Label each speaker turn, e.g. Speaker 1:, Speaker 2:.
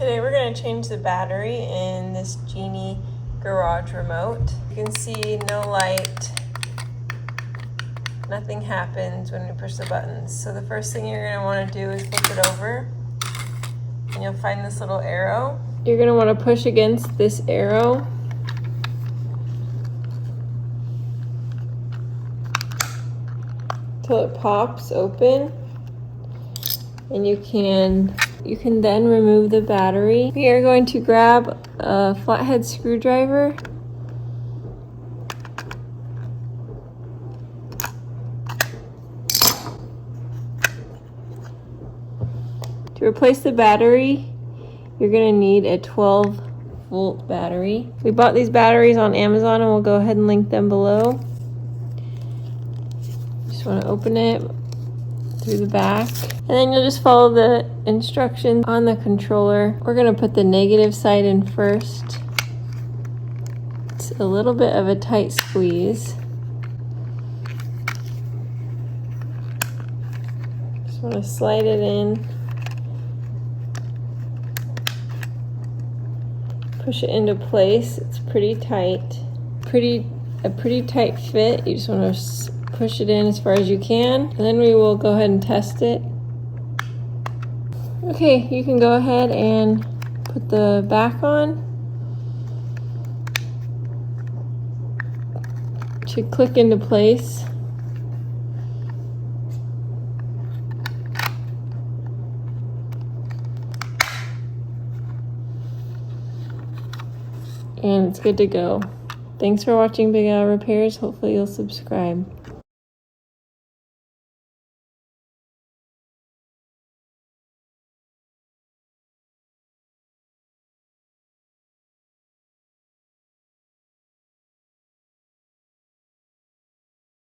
Speaker 1: Today we're going to change the battery in this Genie garage remote. You can see no light, nothing happens when we push the buttons. So the first thing you're going to want to do is flip it over and you'll find this little arrow. You're going to want to push against this arrow till it pops open, and you can then remove the battery. We are going to grab a flathead screwdriver to replace the battery. You're going to need a 12-volt battery. We bought these batteries on Amazon and we'll go ahead and link them below. Just want to open it through the back, and then you'll just follow the instructions on the controller. We're going to put the negative side in first. It's a little bit of a tight squeeze. Just want to slide it in, push it into place. It's pretty tight, a pretty tight fit. You just want to push it in as far as you can, and then we will go ahead and test it. Okay, you can go ahead and put the back on. It should click into place. And it's good to go. Thanks for watching Big Al Repairs. Hopefully you'll subscribe.